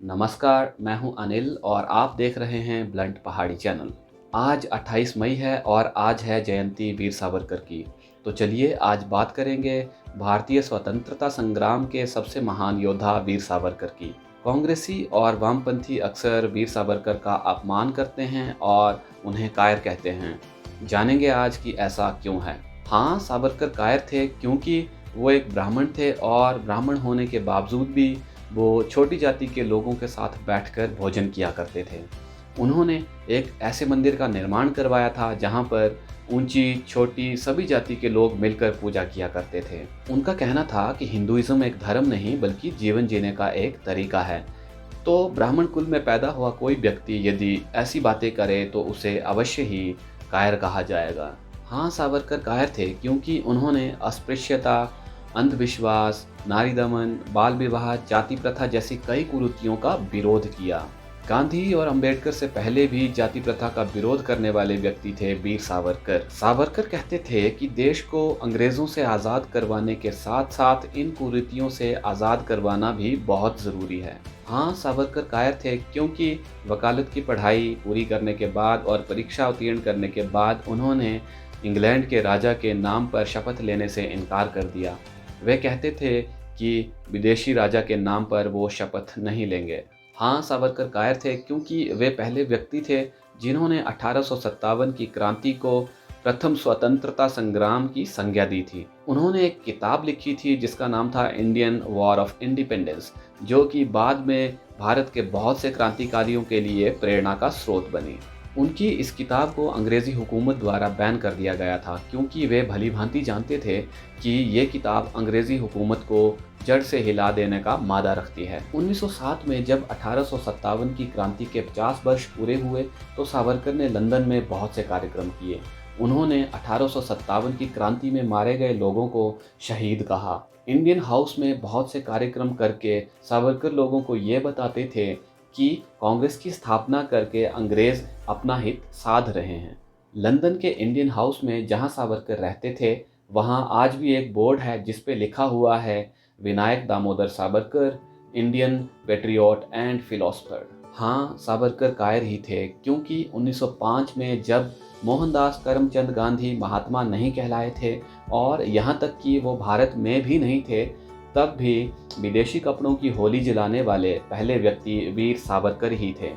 नमस्कार, मैं हूं अनिल और आप देख रहे हैं ब्लंट पहाड़ी चैनल। आज 28 मई है और आज है जयंती वीर सावरकर की। तो चलिए आज बात करेंगे भारतीय स्वतंत्रता संग्राम के सबसे महान योद्धा वीर सावरकर की। कांग्रेसी और वामपंथी अक्सर वीर सावरकर का अपमान करते हैं और उन्हें कायर कहते हैं। जानेंगे आज कि ऐसा क्यों है। हाँ, सावरकर कायर थे क्योंकि वो एक ब्राह्मण थे और ब्राह्मण होने के बावजूद भी वो छोटी जाति के लोगों के साथ बैठकर भोजन किया करते थे। उन्होंने एक ऐसे मंदिर का निर्माण करवाया था जहाँ पर ऊंची छोटी सभी जाति के लोग मिलकर पूजा किया करते थे। उनका कहना था कि हिंदुइज्म एक धर्म नहीं बल्कि जीवन जीने का एक तरीका है। तो ब्राह्मण कुल में पैदा हुआ कोई व्यक्ति यदि ऐसी बातें करे तो उसे अवश्य ही कायर कहा जाएगा। हाँ, सावरकर कायर थे क्योंकि उन्होंने अस्पृश्यता, अंधविश्वास, नारी दमन, बाल विवाह, जाति प्रथा जैसी कई कुरीतियों का विरोध किया। गांधी और अंबेडकर से पहले भी जाति प्रथा का विरोध करने वाले व्यक्ति थे वीर सावरकर। सावरकर कहते थे कि देश को अंग्रेजों से आज़ाद करवाने के साथ साथ इन कुरीतियों से आज़ाद करवाना भी बहुत ज़रूरी है। हाँ, सावरकर कायर थे क्योंकि वकालत की पढ़ाई पूरी करने के बाद और परीक्षा उत्तीर्ण करने के बाद उन्होंने इंग्लैंड के राजा के नाम पर शपथ लेने से इनकार कर दिया। वे कहते थे कि विदेशी राजा के नाम पर वो शपथ नहीं लेंगे। हाँ, सावरकर कायर थे क्योंकि वे पहले व्यक्ति थे जिन्होंने 1857 की क्रांति को प्रथम स्वतंत्रता संग्राम की संज्ञा दी थी। उन्होंने एक किताब लिखी थी जिसका नाम था इंडियन वॉर ऑफ इंडिपेंडेंस, जो कि बाद में भारत के बहुत से क्रांतिकारियों के लिए प्रेरणा का स्रोत बनी। उनकी इस किताब को अंग्रेज़ी हुकूमत द्वारा बैन कर दिया गया था क्योंकि वे भली भांति जानते थे कि ये किताब अंग्रेज़ी हुकूमत को जड़ से हिला देने का मादा रखती है। 1907 में जब 1857 की क्रांति के 50 वर्ष पूरे हुए तो सावरकर ने लंदन में बहुत से कार्यक्रम किए। उन्होंने 1857 की क्रांति में मारे गए लोगों को शहीद कहा। इंडियन हाउस में बहुत से कार्यक्रम करके सावरकर लोगों को ये बताते थे कि कांग्रेस की स्थापना करके अंग्रेज अपना हित साध रहे हैं। लंदन के इंडियन हाउस में जहां सावरकर रहते थे वहां आज भी एक बोर्ड है जिस पे लिखा हुआ है Vinayak Damodar Savarkar, Indian patriot and philosopher. हाँ, सावरकर कायर ही थे क्योंकि 1905 में जब मोहनदास करमचंद गांधी महात्मा नहीं कहलाए थे और यहाँ तक कि वो भारत में भी नहीं थे, तब भी विदेशी कपड़ों की होली जलाने वाले पहले व्यक्ति वीर सावरकर ही थे।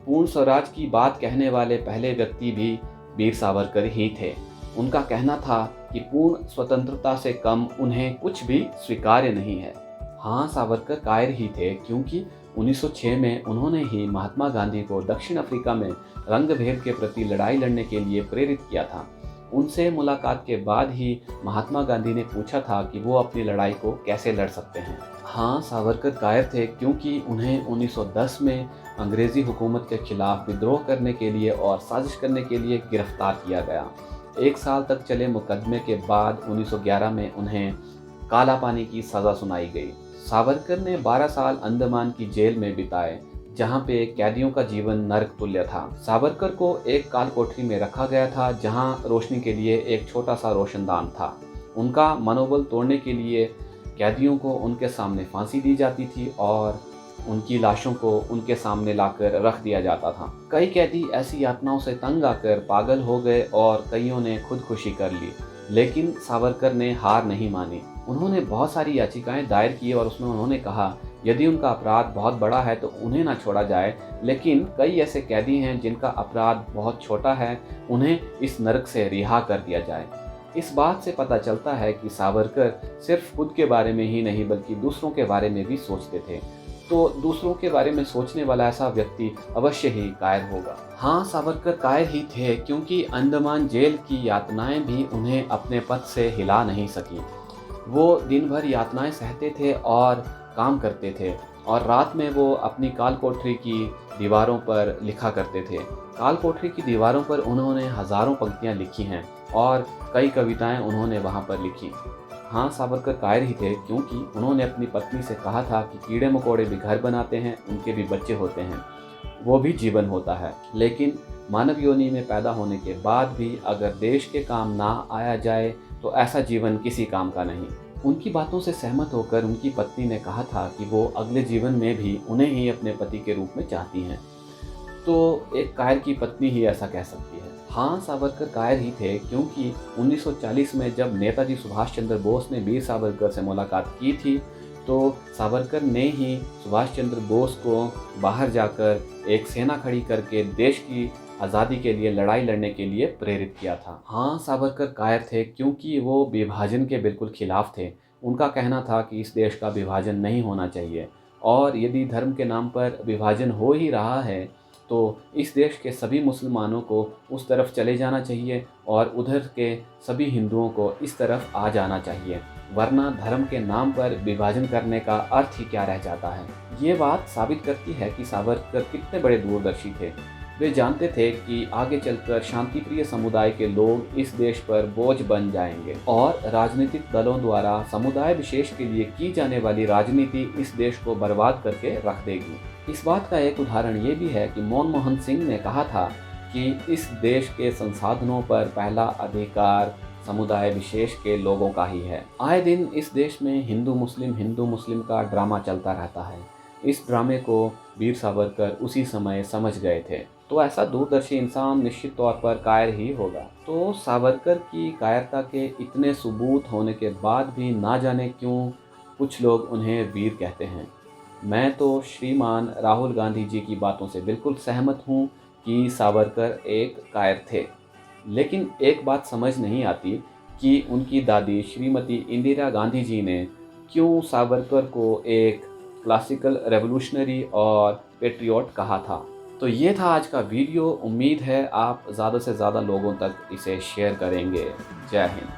पूर्ण स्वराज की बात कहने वाले पहले व्यक्ति भी वीर सावरकर ही थे। उनका कहना था कि पूर्ण स्वतंत्रता से कम उन्हें कुछ भी स्वीकार्य नहीं है। हाँ, सावरकर कायर ही थे क्योंकि 1906 में उन्होंने ही महात्मा गांधी को दक्षिण अफ्रीका में रंगभेद के प्रति लड़ाई लड़ने के लिए प्रेरित किया था। उनसे मुलाकात के बाद ही महात्मा गांधी ने पूछा था कि वो अपनी लड़ाई को कैसे लड़ सकते हैं। हाँ, सावरकर कायर थे क्योंकि उन्हें 1910 में अंग्रेज़ी हुकूमत के खिलाफ विद्रोह करने के लिए और साजिश करने के लिए गिरफ्तार किया गया। 1 साल तक चले मुकदमे के बाद 1911 में उन्हें काला पानी की सज़ा सुनाई गई। सावरकर ने 12 साल अंडमान की जेल में बिताए जहां पे कैदियों का जीवन नरक तुल्य था। सावरकर को एक काल कोठरी में रखा गया था जहां रोशनी के लिए एक छोटा सा रोशनदान था। उनका मनोबल तोड़ने के लिए कैदियों को उनके सामने फांसी दी जाती थी और उनकी लाशों को उनके सामने लाकर रख दिया जाता था। कई कैदी ऐसी यातनाओं से तंग आकर पागल हो गए और कईयों ने खुदकुशी कर ली, लेकिन सावरकर ने हार नहीं मानी। उन्होंने बहुत सारी याचिकाएं दायर की और उसमें उन्होंने कहा यदि उनका अपराध बहुत बड़ा है तो उन्हें ना छोड़ा जाए, लेकिन कई ऐसे कैदी हैं जिनका अपराध बहुत छोटा है, उन्हें इस नरक से रिहा कर दिया जाए। इस बात से पता चलता है कि सावरकर सिर्फ खुद के बारे में ही नहीं बल्कि दूसरों के बारे में भी सोचते थे। तो दूसरों के बारे में सोचने वाला ऐसा व्यक्ति अवश्य ही कायर होगा। हाँ, सावरकर कायर ही थे क्योंकि अंडमान जेल की यातनाएं भी उन्हें अपने पद से हिला नहीं सकी। वो दिन भर यातनाएं सहते थे और काम करते थे और रात में वो अपनी काल कोठरी की दीवारों पर लिखा करते थे। काल कोठरी की दीवारों पर उन्होंने हज़ारों पंक्तियां लिखी हैं और कई कविताएं उन्होंने वहां पर लिखी। हाँ, सावरकर कायर ही थे क्योंकि उन्होंने अपनी पत्नी से कहा था कि कीड़े मकोड़े भी घर बनाते हैं, उनके भी बच्चे होते हैं, वो भी जीवन होता है, लेकिन मानव योनि में पैदा होने के बाद भी अगर देश के काम ना आया जाए तो ऐसा जीवन किसी काम का नहीं। उनकी बातों से सहमत होकर उनकी पत्नी ने कहा था कि वो अगले जीवन में भी उन्हें ही अपने पति के रूप में चाहती हैं। तो एक कायर की पत्नी ही ऐसा कह सकती है। हाँ, सावरकर कायर ही थे, क्योंकि 1940 में जब नेताजी सुभाष चंद्र बोस ने वीर सावरकर से मुलाकात की थी, तो सावरकर ने ही सुभाष चंद्र बोस को बाहर जाकर एक सेना खड़ी करके देश की आज़ादी के लिए लड़ाई लड़ने के लिए प्रेरित किया था। हाँ, सावरकर कायर थे, क्योंकि वो विभाजन के बिल्कुल खिलाफ थे। उनका कहना था कि इस देश का विभाजन नहीं होना चाहिए, और यदि धर्म के नाम पर विभाजन हो ही रहा है तो इस देश के सभी मुसलमानों को उस तरफ चले जाना चाहिए और उधर के सभी हिंदुओं को इस तरफ आ जाना चाहिए, वरना धर्म के नाम पर विभाजन करने का अर्थ ही क्या रह जाता है। ये बात साबित करती है कि सावरकर कितने बड़े दूरदर्शी थे। वे जानते थे कि आगे चलकर शांतिप्रिय समुदाय के लोग इस देश पर बोझ बन जाएंगे और राजनीतिक दलों द्वारा समुदाय विशेष के लिए की जाने वाली राजनीति इस देश को बर्बाद करके रख देगी। इस बात का एक उदाहरण ये भी है कि मनमोहन सिंह ने कहा था कि इस देश के संसाधनों पर पहला अधिकार समुदाय विशेष के लोगों का ही है। आए दिन इस देश में हिंदू मुस्लिम का ड्रामा चलता रहता है। इस ड्रामे को वीर सावरकर उसी समय समझ गए थे। तो ऐसा दूरदर्शी इंसान निश्चित तौर पर कायर ही होगा। तो सावरकर की कायरता के इतने सबूत होने के बाद भी ना जाने क्यों कुछ लोग उन्हें वीर कहते हैं। मैं तो श्रीमान राहुल गांधी जी की बातों से बिल्कुल सहमत हूँ कि सावरकर एक कायर थे, लेकिन एक बात समझ नहीं आती कि उनकी दादी श्रीमती इंदिरा गांधी जी ने क्यों सावरकर को एक क्लासिकल रेवोल्यूशनरी और पेट्रियट कहा था। तो ये था आज का वीडियो। उम्मीद है आप ज़्यादा से ज़्यादा लोगों तक इसे शेयर करेंगे। जय हिंद।